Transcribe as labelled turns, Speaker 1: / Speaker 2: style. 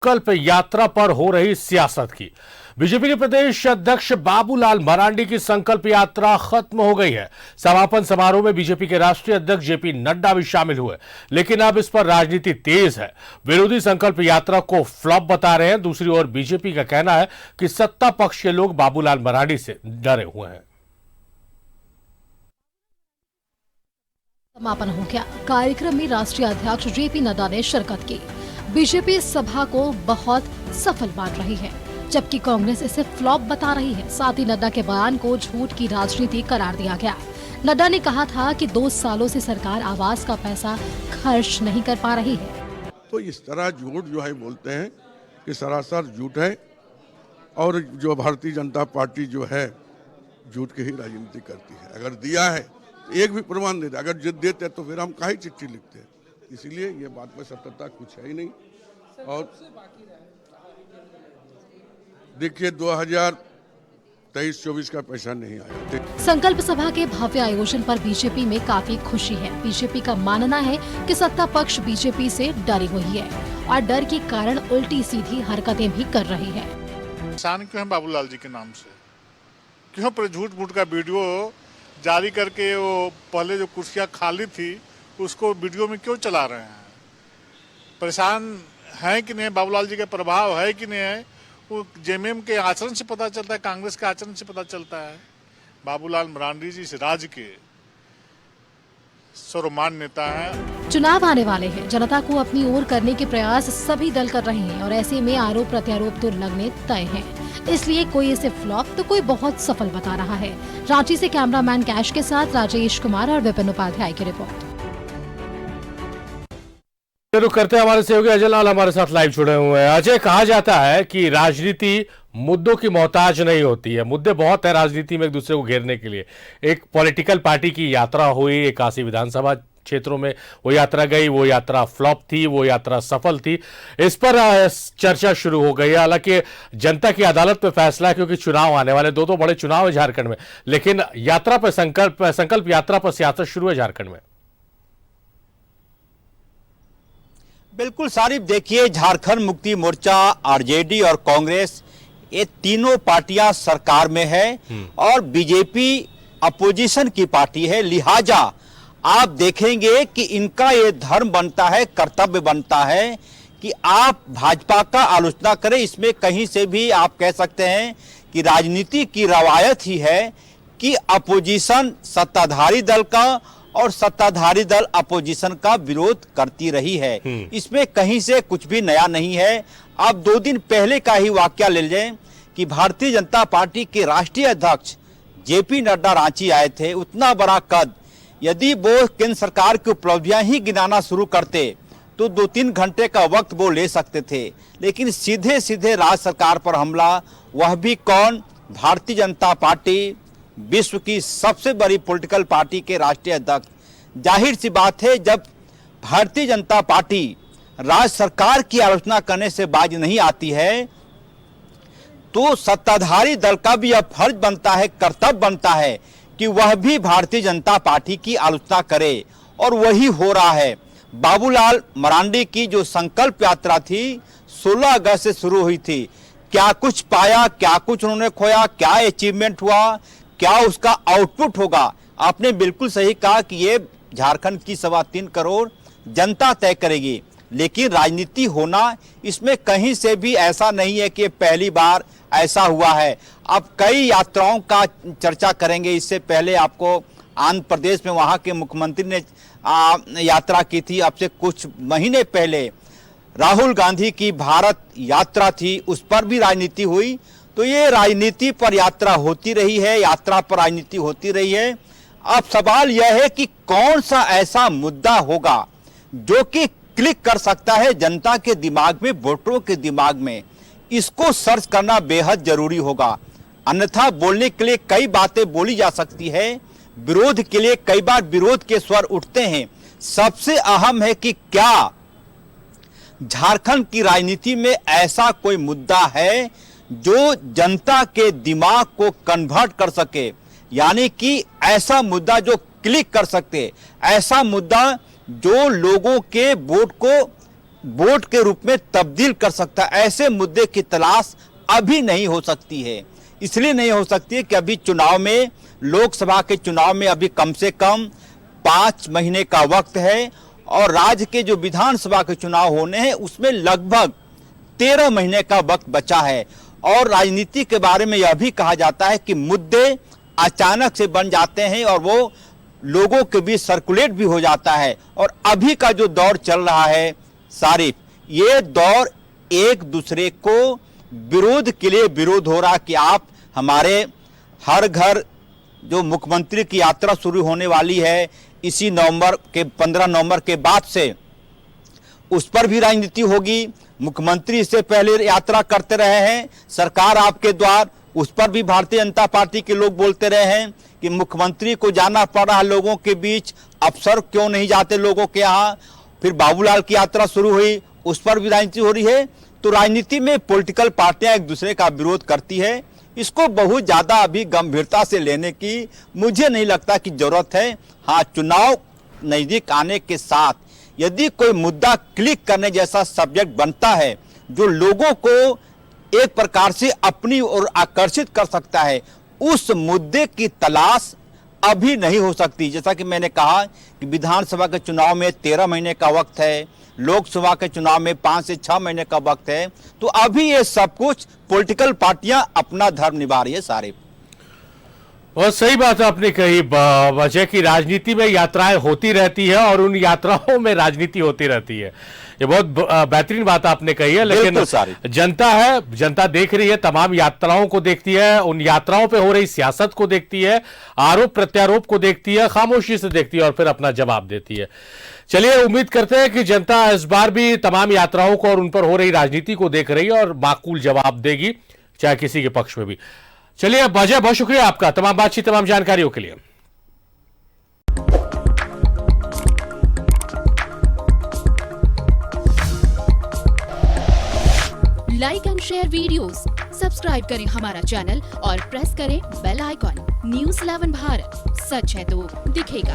Speaker 1: संकल्प यात्रा पर हो रही सियासत की। बीजेपी के प्रदेश अध्यक्ष बाबूलाल मरांडी की संकल्प यात्रा खत्म हो गई है। समापन समारोह में बीजेपी के राष्ट्रीय अध्यक्ष जेपी नड्डा भी शामिल हुए, लेकिन अब इस पर राजनीति तेज है। विरोधी संकल्प यात्रा को फ्लॉप बता रहे हैं। दूसरी ओर बीजेपी का कहना है कि सत्ता पक्ष के लोग बाबूलाल मरांडी से डरे हुए हैं।
Speaker 2: समापन हो गया। कार्यक्रम में राष्ट्रीय अध्यक्ष जेपी नड्डा ने शिरकत की। बीजेपी इस सभा को बहुत सफल मान रही है, जबकि कांग्रेस इसे फ्लॉप बता रही है। साथ ही नड्डा के बयान को झूठ की राजनीति करार दिया गया। नड्डा ने कहा था कि 2 सालों से सरकार आवास का पैसा खर्च नहीं कर पा रही है।
Speaker 3: तो इस तरह झूठ जो है बोलते हैं कि सरासर झूठ है, और जो भारतीय जनता पार्टी जो है झूठ की ही राजनीति करती है। अगर दिया है तो एक भी प्रमाण देते, अगर जिद देते तो फिर हम काहे चिट्ठी लिखते हैं। इसलिए ये बात में सत्यता कुछ है ही नहीं। और देखिए 2023-24 का पैसा नहीं आया।
Speaker 2: संकल्प सभा के भव्य आयोजन पर बीजेपी में काफी खुशी है। बीजेपी का मानना है कि सत्ता पक्ष बीजेपी से डरी हुई है और डर के कारण उल्टी सीधी हरकतें भी कर रही है।
Speaker 4: परेशान क्यों है बाबूलाल जी के नाम से? क्यों पर झूठ मूठ का वीडियो जारी करके वो पहले जो कुर्सियां खाली थी उसको वीडियो में क्यों चला रहे हैं? परेशान है कि नहीं? बाबूलाल जी का प्रभाव है कि नहीं है? वो जेएमएम के आचरण से पता चलता है, कांग्रेस के आचरण से पता चलता है। बाबूलाल मरांडी जी इस राज्य के सर्वमान्य नेता हैं।
Speaker 2: चुनाव आने वाले हैं। जनता को अपनी ओर करने के प्रयास सभी दल कर रहे हैं और ऐसे में आरोप प्रत्यारोप तो लगने तय हैं। इसलिए कोई इसे फ्लॉप तो कोई बहुत सफल बता रहा है। रांची से कैमरामैन कैश के साथ राजेश कुमार और विपिन उपाध्याय की रिपोर्ट।
Speaker 1: रुक करते हैं, हमारे सहयोगी अजय लाल हमारे साथ लाइव जुड़े हुए हैं। अजय, कहा जाता है कि राजनीति मुद्दों की मोहताज नहीं होती है। मुद्दे बहुत है राजनीति में एक दूसरे को घेरने के लिए। एक पॉलिटिकल पार्टी की यात्रा हुई 81 विधानसभा क्षेत्रों में, वो यात्रा गई, वो यात्रा फ्लॉप थी, वो यात्रा सफल थी। इस पर चर्चा शुरू हो गई है। हालांकि जनता की अदालत में फैसला है, क्योंकि चुनाव आने वाले, दो बड़े चुनाव है झारखंड में, लेकिन यात्रा पर संकल्प यात्रा पर सियासत शुरू है झारखंड में।
Speaker 5: बिल्कुल सारिफ, देखिए झारखंड मुक्ति मोर्चा, आरजेडी और कांग्रेस, ये तीनों पार्टियां सरकार में है और बीजेपी अपोजिशन की पार्टी है। लिहाजा आप देखेंगे कि इनका ये धर्म बनता है, कर्तव्य बनता है कि आप भाजपा का आलोचना करें। इसमें कहीं से भी आप कह सकते हैं कि राजनीति की रवायत ही है कि अपोजिशन सत्ताधारी दल का और सत्ताधारी दल अपोजिशन का विरोध करती रही है। इसमें कहीं से कुछ भी नया नहीं है। अब 2 दिन पहले का ही वाकया ले लें कि भारतीय जनता पार्टी के राष्ट्रीय अध्यक्ष जेपी नड्डा रांची आए थे। उतना बड़ा कद, यदि वो केंद्र सरकार की उपलब्धियां ही गिनाना शुरू करते तो 2-3 घंटे का वक्त वो ले सकते थे, लेकिन सीधे सीधे राज्य सरकार पर हमला, वह भी कौन? भारतीय जनता पार्टी, विश्व की सबसे बड़ी पॉलिटिकल पार्टी के राष्ट्रीय अध्यक्ष। जाहिर सी बात है, जब भारतीय जनता पार्टी राज्य सरकार की आलोचना करने से बाज नहीं आती है तो सत्ताधारी दल का भी अब फर्ज बनता है, कर्तव्य बनता है कि वह भी भारतीय जनता पार्टी की आलोचना करे, और वही हो रहा है। बाबूलाल मरांडी की जो संकल्प यात्रा थी 16 अगस्त से शुरू हुई थी। क्या कुछ पाया, क्या कुछ उन्होंने खोया, क्या अचीवमेंट हुआ, क्या उसका आउटपुट होगा? आपने बिल्कुल सही कहा कि ये झारखंड की 3.25 करोड़ जनता तय करेगी, लेकिन राजनीति होना, इसमें कहीं से भी ऐसा नहीं है कि पहली बार ऐसा हुआ है। अब कई यात्राओं का चर्चा करेंगे। इससे पहले आपको आंध्र प्रदेश में वहां के मुख्यमंत्री ने यात्रा की थी। अब से कुछ महीने पहले राहुल गांधी की भारत यात्रा थी, उस पर भी राजनीति हुई। तो ये राजनीति पर यात्रा होती रही है, यात्रा पर राजनीति होती रही है। अब सवाल यह है कि कौन सा ऐसा मुद्दा होगा जो कि क्लिक कर सकता है जनता के दिमाग में, वोटरों के दिमाग में। इसको सर्च करना बेहद जरूरी होगा। अन्यथा बोलने के लिए कई बातें बोली जा सकती है, विरोध के लिए कई बार विरोध के स्वर उठते हैं। सबसे अहम है कि क्या झारखंड की राजनीति में ऐसा कोई मुद्दा है जो जनता के दिमाग को कन्वर्ट कर सके, यानी कि ऐसा मुद्दा जो क्लिक कर सकते, ऐसा मुद्दा जो लोगों के वोट को वोट के रूप में तब्दील कर सकता है, ऐसे मुद्दे की तलाश अभी नहीं हो सकती है। इसलिए नहीं हो सकती है कि अभी चुनाव में, लोकसभा के चुनाव में अभी कम से कम 5 महीने का वक्त है और राज्य के जो विधानसभा के चुनाव होने हैं उसमें लगभग 13 महीने का वक्त बचा है। और राजनीति के बारे में यह भी कहा जाता है कि मुद्दे अचानक से बन जाते हैं और वो लोगों के बीच सर्कुलेट भी हो जाता है। और अभी का जो दौर चल रहा है सारिफ, ये दौर एक दूसरे को विरोध के लिए विरोध हो रहा कि आप हमारे हर घर जो मुख्यमंत्री की यात्रा शुरू होने वाली है इसी 15 नवंबर के बाद से, उस पर भी राजनीति होगी। मुख्यमंत्री इससे पहले यात्रा करते रहे हैं, सरकार आपके द्वार, उस पर भी भारतीय जनता पार्टी के लोग बोलते रहे हैं कि मुख्यमंत्री को जाना पड़ रहा है लोगों के बीच, अफसर क्यों नहीं जाते लोगों के यहाँ। फिर बाबूलाल की यात्रा शुरू हुई, उस पर भी राजनीति हो रही है। तो राजनीति में पॉलिटिकल पार्टियां एक दूसरे का विरोध करती है, इसको बहुत ज्यादा अभी गंभीरता से लेने की मुझे नहीं लगता कि जरूरत है। हाँ, चुनाव नजदीक आने के साथ यदि कोई मुद्दा क्लिक करने जैसा सब्जेक्ट बनता है जो लोगों को एक प्रकार से अपनी ओर आकर्षित कर सकता है, उस मुद्दे की तलाश अभी नहीं हो सकती। जैसा कि मैंने कहा कि विधानसभा के चुनाव में 13 महीने का वक्त है, लोकसभा के चुनाव में 5 से 6 महीने का वक्त है। तो अभी ये सब कुछ पॉलिटिकल पार्टियां अपना धर्म निभा रही है सारे।
Speaker 1: और सही बात आपने कही, वजह की राजनीति में यात्राएं होती रहती है और उन यात्राओं में राजनीति होती रहती है। ये बहुत बेहतरीन बात आपने कही है। लेकिन जनता है, जनता देख रही है, तमाम यात्राओं को देखती है, उन यात्राओं पे हो रही सियासत को देखती है, आरोप प्रत्यारोप को देखती है, खामोशी से देखती है और फिर अपना जवाब देती है। चलिए, उम्मीद करते हैं कि जनता इस बार भी तमाम यात्राओं को और उन पर हो रही राजनीति को देख रही है और माकूल जवाब देगी, चाहे किसी के पक्ष में भी। चलिए, अजय, बहुत शुक्रिया आपका तमाम बातचीत, तमाम जानकारियों के लिए।
Speaker 6: Like and share videos, subscribe करें हमारा चैनल और प्रेस करें बेल आइकॉन। न्यूज़ 11 भारत, सच है तो दिखेगा।